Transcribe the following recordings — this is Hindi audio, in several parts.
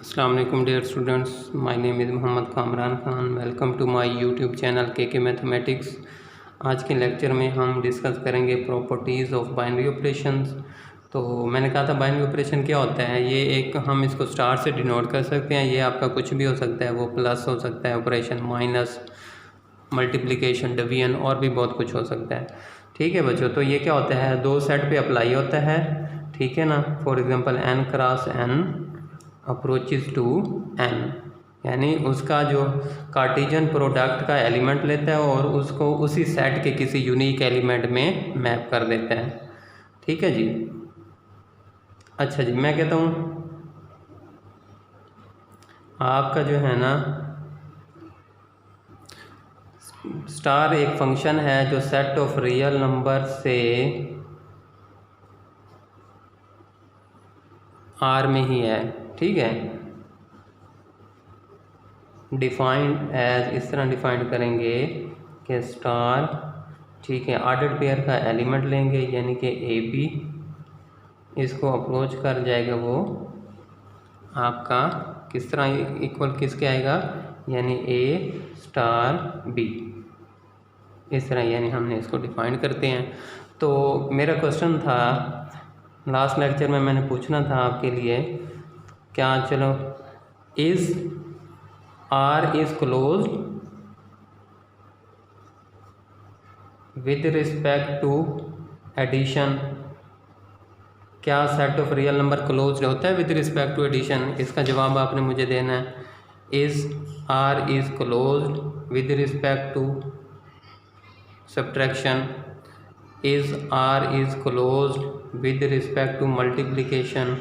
अस्सलाम वालेकुम dear students, my name is Mohammad Kamran Khan. Welcome to my YouTube channel के मैथमेटिक्स। आज के लेक्चर में हम डिस्कस करेंगे प्रॉपर्टीज़ ऑफ बाइनरी ऑपरेशंस। तो मैंने कहा था बाइनरी ऑपरेशन क्या होता है। ये एक हम इसको स्टार से डिनोट कर सकते हैं। ये आपका कुछ भी हो सकता है, वो प्लस हो सकता है ऑपरेशन, माइनस, मल्टीप्लिकेशन, डिवीजन और भी बहुत कुछ हो सकता है। ठीक है बच्चों, तो ये क्या होता है, दो सेट पे अप्लाई होता है। ठीक है ना। For example n cross n approaches to n, यानी उसका जो कार्टेशियन प्रोडक्ट का एलिमेंट लेता है और उसको उसी सेट के किसी यूनिक एलिमेंट में मैप कर देता है। ठीक है जी। अच्छा जी, मैं कहता हूँ आपका जो है ना स्टार एक फंक्शन है जो सेट ऑफ रियल नंबर से R में ही है। ठीक है, डिफाइंड एज, इस तरह डिफाइंड करेंगे कि स्टार, ठीक है, ऑर्डर्ड पेयर का एलिमेंट लेंगे यानी कि AB, इसको अप्रोच कर जाएगा वो आपका किस तरह इक्वल किसके आएगा, यानी A स्टार B, इस तरह यानी हमने इसको डिफाइन करते हैं। तो मेरा क्वेश्चन था लास्ट लेक्चर में, मैंने पूछना था आपके लिए क्या, चलो, is R is closed with respect to addition. क्या set of real number closed होता है विद रिस्पेक्ट टू एडिशन? इसका जवाब आपने मुझे देना है। Is R is closed with respect to subtraction, is R is closed with respect to multiplication,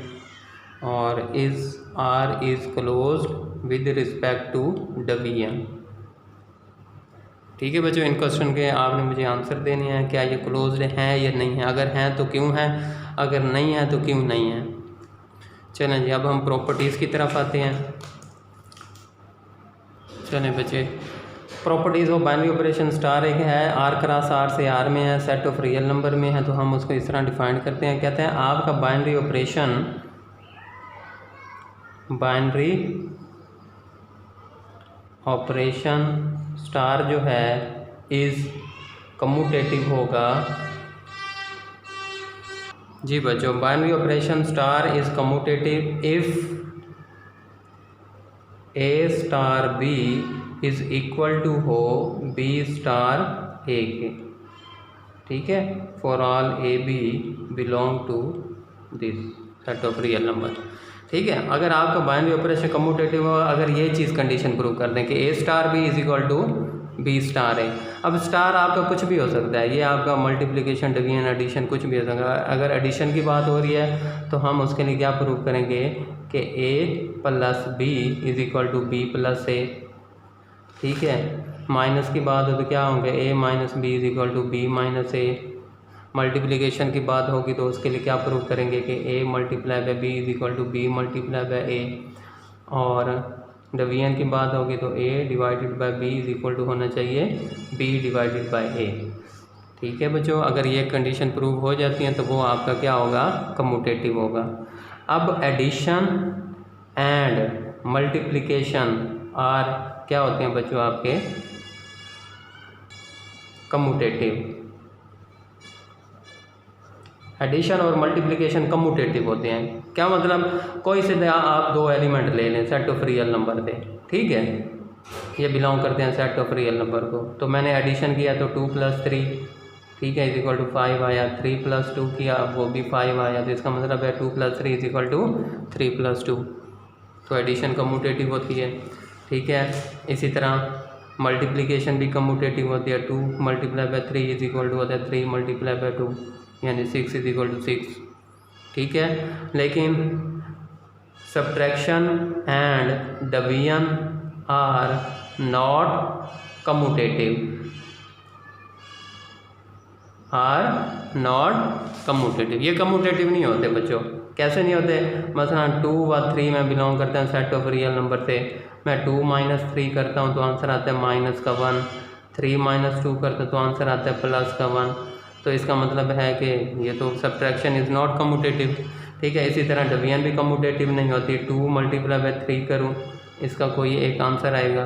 और is R is closed with respect to division. ठीक है बच्चों, इन क्वेश्चन के आपने मुझे आंसर देने हैं, क्या ये क्लोज्ड है या नहीं है, अगर हैं तो क्यों है, अगर नहीं है तो क्यों नहीं है। चलें जी, अब हम प्रॉपर्टीज़ की तरफ आते हैं। चलें बच्चे, properties of binary operation star एक है, R क्रॉस R से R में है, सेट ऑफ रियल नंबर में है, तो हम उसको इस तरह डिफाइन करते हैं। कहते हैं आपका बाइनरी ऑपरेशन स्टार जो है इज़ कम्यूटेटिव होगा। जी बच्चों, binary operation star is commutative if A star B is equal to हो B स्टार A के। ठीक है, for all AB belong to this set of real number. ठीक है, अगर आपका बाइनरी ऑपरेशन कम्यूटेटिव हो, अगर ये चीज़ कंडीशन प्रूव कर दें कि A star B is equal to B star A। अब स्टार आपका कुछ भी हो सकता है, ये आपका मल्टीप्लिकेशन, डिवीजन, एडिशन कुछ भी हो सकता है। अगर एडिशन की बात हो रही है तो हम उसके लिए क्या प्रूव करेंगे कि A plus B is equal to B plus A। ठीक है, माइनस की बात हो तो क्या होंगे, A minus B is equal to B minus A। Multiplication की बात होगी तो उसके लिए क्या प्रूव करेंगे कि A multiply by B is equal to B multiply by A। और डिवीजन की बात होगी तो A divided by B is equal to होना चाहिए B डिवाइडेड बाय A। ठीक है बच्चों, अगर ये कंडीशन प्रूव हो जाती हैं तो वो आपका क्या होगा, कम्यूटेटिव होगा। अब एडिशन एंड मल्टीप्लिकेशन आर क्या होते हैं बच्चों आपके, कम्यूटेटिव। एडिशन और मल्टीप्लिकेशन कम्यूटेटिव होते हैं। क्या मतलब, कोई से आप दो एलिमेंट ले लें सेट ऑफ रियल नंबर से, ठीक है, ये बिलोंग करते हैं सेट ऑफ रियल नंबर को। तो मैंने एडिशन किया तो 2 + 3, ठीक है, इज इक्वल टू 5 आया। 3 + 2 किया, वो भी 5 आया, तो इसका मतलब है 2 + 3 इज इक्वल टू 3 + 2। तो एडिशन कम्यूटेटिव होती है। ठीक है, इसी तरह मल्टीप्लिकेशन भी कम्यूटेटिव होती है। 2 × 3 इज इक्वल टू होता है 3 × 2, यानी 6 इज इक्वल टू 6। ठीक है, लेकिन subtraction and division are not commutative, ये कम्यूटेटिव नहीं होते बच्चों। कैसे नहीं होते, मसलन 2 व 3 में बिलोंग करते हैं सेट ऑफ रियल नंबर से। मैं 2 - 3 करता हूँ तो आंसर आता है -1, 3 - 2 करता हूँ तो आंसर आता है +1। तो इसका मतलब है कि ये तो सब्ट्रैक्शन इज़ नॉट कम्यूटेटिव। ठीक है। इसी तरह डिवीजन भी कम्यूटेटिव नहीं होती। 2 मल्टीप्लाई बाय 3 करूँ, इसका कोई एक आंसर आएगा।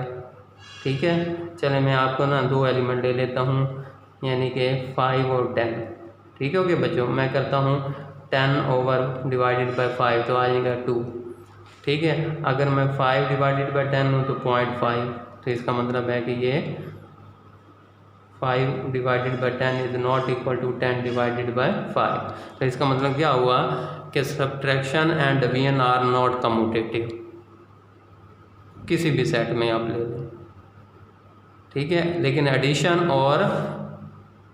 ठीक है, चले मैं आपको ना 2 एलिमेंट ले लेता हूँ, यानी कि 5 और 10। ठीक है, ओके बच्चों, मैं करता हूँ 10 ओवर डिवाइडेड बाय 5 तो आ जाएगा 2। ठीक है, अगर मैं 5 डिवाइडेड बाय 10 हूँ तो 0.5, तो इसका मतलब है कि ये 5 divided by 10 is not equal to 10 divided by 5। तो इसका मतलब क्या हुआ कि subtraction and division are not commutative, किसी भी सेट में आप ले लें। ठीक है, लेकिन एडिशन और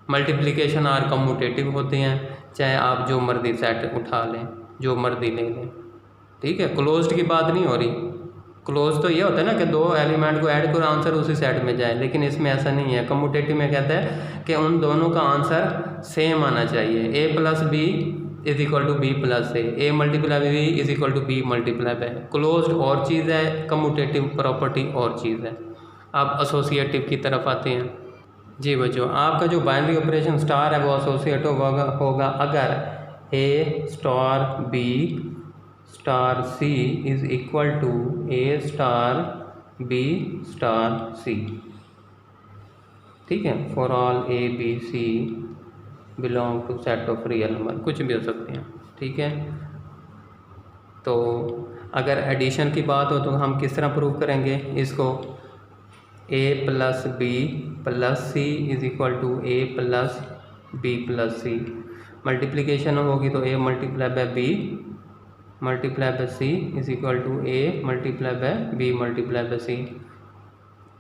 मल्टीप्लिकेशन आर कम्यूटेटिव होते हैं, चाहे आप जो मर्जी सेट उठा लें, जो मर्जी ले लें। ठीक है, क्लोज्ड की बात नहीं हो रही। क्लोज तो ये होता है ना कि 2 एलिमेंट को ऐड करो, आंसर उसी सेट में जाए, लेकिन इसमें ऐसा नहीं है। कम्यूटेटिव में कहता है कि उन दोनों का आंसर सेम आना चाहिए। a plus B is equal to B plus A multiply by B is equal to B multiply by. Closed और चीज़ है, कम्यूटेटिव प्रॉपर्टी और चीज़ है। अब एसोसिएटिव की तरफ आते हैं। जी बच्चों, आपका जो बाइनरी ऑपरेशन स्टार है वो एसोसिएटिव होगा अगर a star b star C is equal to A star B star C. ठीक है, for all A B C belong to set of real number, कुछ भी हो सकते हैं। ठीक है, तो अगर एडिशन की बात हो तो हम किस तरह प्रूव करेंगे इसको? a plus B plus C is equal to A plus B plus C. Multiplication होगी तो a multiply by B multiply by C is equal to A multiply by B multiply by C.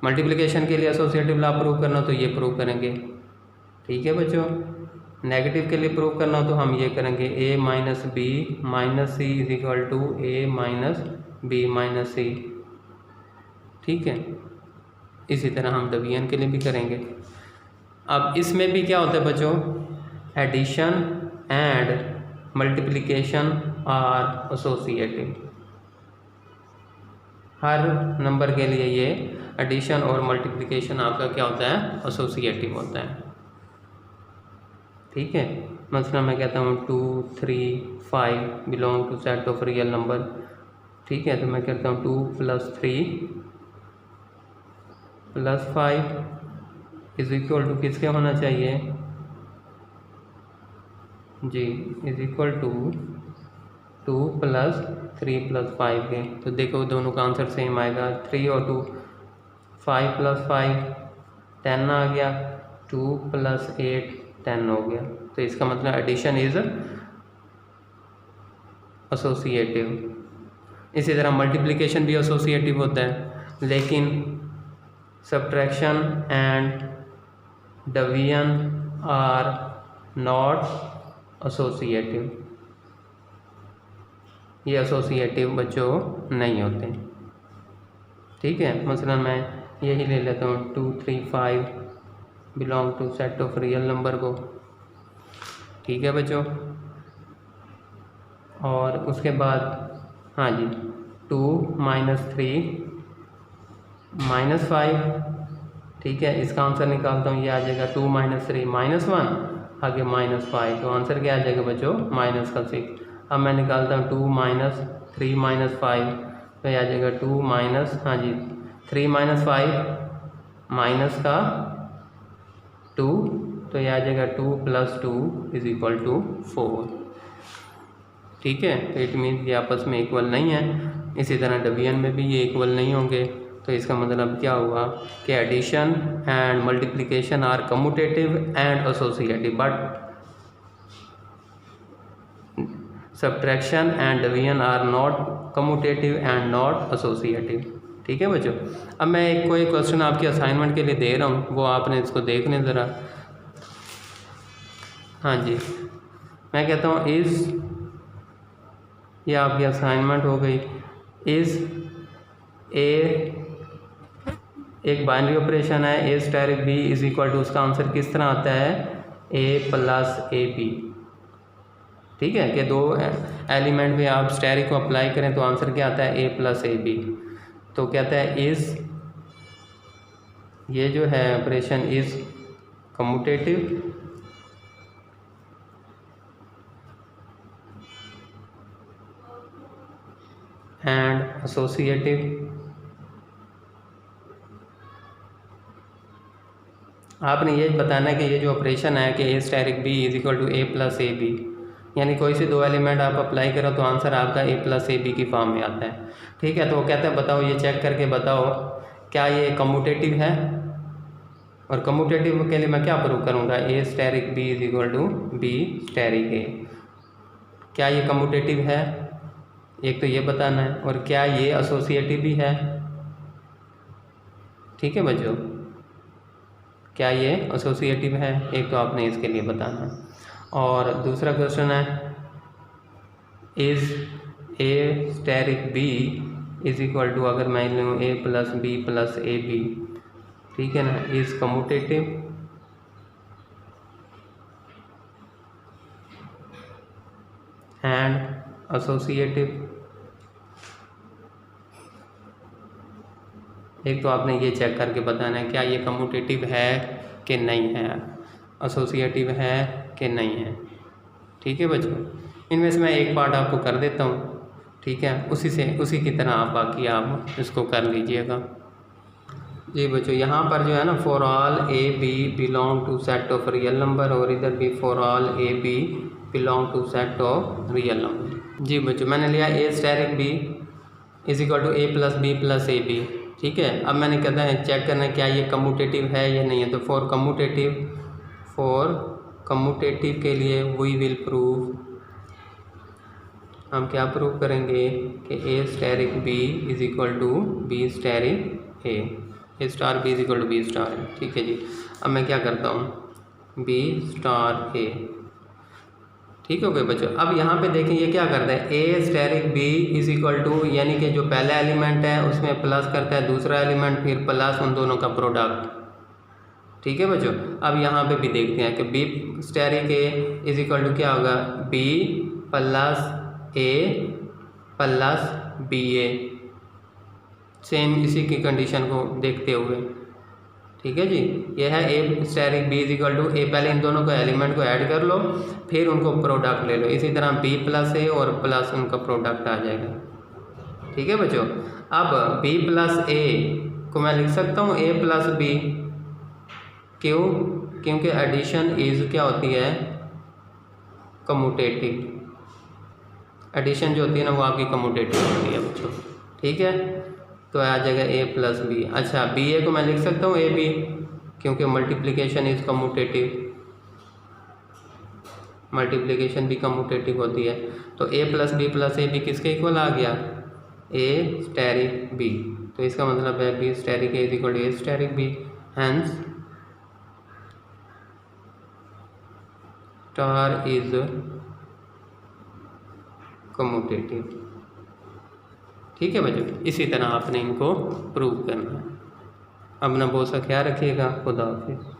Multiplication के लिए एसोसिएटिव लॉ प्रूव करना हो तो ये प्रूव करेंगे। ठीक है बच्चों, नेगेटिव के लिए प्रूव करना हो तो हम ये करेंगे a minus B minus C is equal to A minus B minus C. ठीक है, इसी तरह हम डिवीजन के लिए भी करेंगे। अब इसमें भी क्या होता है बच्चों, addition and multiplication are associative. हर नंबर के लिए ये एडिशन और मल्टीप्लिकेशन आपका क्या होता है, एसोसिएटिव होता है। ठीक है, मतलब मैं कहता हूँ 2 3 5 belong to set of real number. ठीक है, तो मैं कहता हूँ 2 plus 3 plus 5 is equal to किसके होना चाहिए जी, is equal to 2 plus 3 plus 5 के। तो देखो दोनों का आंसर सेम आएगा। 3 और 2 5 प्लस 5 10 आ गया, 2 प्लस 8 10 हो गया। तो इसका मतलब एडिशन इज एसोसिएटिव। इसी तरह मल्टीप्लिकेशन भी एसोसिएटिव होता है, लेकिन subtraction and division are not associative. ये एसोसिएटिव बच्चों नहीं होते। ठीक है, मसलन मैं यही ले लेता हूँ 2 3 5 belong to set of real number को। ठीक है बच्चों, और उसके बाद हाँ जी 2 माइनस 3 माइनस 5। ठीक है, इसका आंसर निकालता हूँ, ये आ जाएगा 2 माइनस 3 माइनस 1 आगे माइनस 5। तो आंसर क्या आ जाएगा बच्चों, माइनस का 6। अब मैं निकालता हूँ 2 माइनस 3 माइनस 5, तो ये आ जाएगा 2 माइनस हाँ जी 3 माइनस 5 माइनस का 2, तो ये आ जाएगा 2 प्लस 2 इज इक्वल टू 4। ठीक है, तो इट मीन्स ये आपस में इक्वल नहीं है। इसी तरह डिवीजन में भी ये इक्वल नहीं होंगे। तो इसका मतलब क्या हुआ कि addition and multiplication are commutative and associative, but subtraction and division are not commutative and not associative. ठीक है बच्चों, अब मैं एक कोई क्वेश्चन आपके असाइनमेंट के लिए दे रहा हूँ, वो आपने इसको देख लें ज़रा। हाँ जी, मैं कहता हूँ इस, ये आपकी असाइनमेंट हो गई। इस ए एक बाइनरी ऑपरेशन है, A star B is equal to, उसका आंसर किस तरह आता है, ए प्लस ए बी। ठीक है, कि 2 एलिमेंट में आप स्टैरिक को अप्लाई करें तो आंसर क्या आता है, ए प्लस ए बी। तो कहता है इस, ये जो है operation is commutative and associative. आपने ये बताना है कि ये जो ऑपरेशन है कि ए asterisk B is equal to A plus A B, यानी कोई से दो एलिमेंट आप अप्लाई करो तो आंसर आपका ए प्लस ए बी की फॉर्म में आता है। ठीक है, तो वो कहते हैं बताओ, ये चेक करके बताओ क्या ये कम्यूटेटिव है। और कम्यूटेटिव के लिए मैं क्या प्रूव करूँगा, A asterisk B is equal to B asterisk A. क्या ये कम्यूटेटिव है, एक तो ये बताना है, और क्या ये एसोसिएटिव भी है। ठीक है बच्चों, क्या ये एसोसिएटिव है, एक तो आपने इसके लिए बताना है। और दूसरा क्वेश्चन है is A asterisk B is equal to, अगर मैं लूँ A plus B plus A B, ठीक है ना, इज कम्यूटेटिव एंड एसोसिएटिव। एक तो आपने ये चेक करके बताना है क्या ये कम्यूटेटिव है कि नहीं है, एसोसिएटिव है कि नहीं है। ठीक है बच्चों, इनमें से मैं एक पार्ट आपको कर देता हूँ, ठीक है, उसी की तरह आप बाकी आप इसको कर लीजिएगा। जी बच्चों, यहाँ पर जो है ना, for all A B belong to set of real number, और इधर भी for all A B belong to set of real number. जी बच्चों, मैंने लिया A asterisk B is equal to A plus B plus A B. ठीक है, अब मैंने कहता है चेक करना है क्या ये कम्यूटेटिव है या नहीं है। तो फॉर कम्यूटेटिव के लिए वी विल प्रूव, हम क्या प्रूव करेंगे कि ए asterisk B is equal to B asterisk a star B is equal to b star a. ठीक है जी, अब मैं क्या करता हूँ, बी स्टार ए। ठीक हो गए बच्चों। अब यहाँ पे देखें ये क्या करता है, a asterisk B is equal to, यानी कि जो पहला एलिमेंट है उसमें प्लस करता है दूसरा एलिमेंट, फिर प्लस उन दोनों का प्रोडक्ट। ठीक है बच्चों, अब यहाँ पे भी देखते हैं कि B asterisk A is equal to क्या होगा, B plus A plus B A, same इसी की कंडीशन को देखते हुए। ठीक है जी, ये है a asterisk B is equal to a, पहले इन दोनों को एलिमेंट को ऐड कर लो, फिर उनको प्रोडक्ट ले लो। इसी तरह बी प्लस ए और प्लस उनका प्रोडक्ट आ जाएगा। ठीक है बच्चों, अब बी प्लस ए को मैं लिख सकता हूँ ए प्लस बी, क्यों, क्योंकि एडिशन इज क्या होती है, कम्यूटेटिव। एडिशन जो होती है ना वो आपकी कम्यूटेटिव होती है बच्चों। ठीक है, तो आ जाएगा ए प्लस बी। अच्छा, बी ए को मैं लिख सकता हूँ ए बी, क्योंकि मल्टीप्लिकेशन इज कम्यूटेटिव, मल्टीप्लिकेशन भी कम्यूटेटिव होती है। तो ए प्लस ए बी किसके इक्वल आ गया, ए स्टेरिक बी। तो इसका मतलब है B asterisk A is equal to A asterisk B, hence star is commutative. ठीक है बच्चों, इसी तरह आपने इनको प्रूव करना है। अपना बहुत सा ख्याल रखिएगा। खुदा हाफिज़।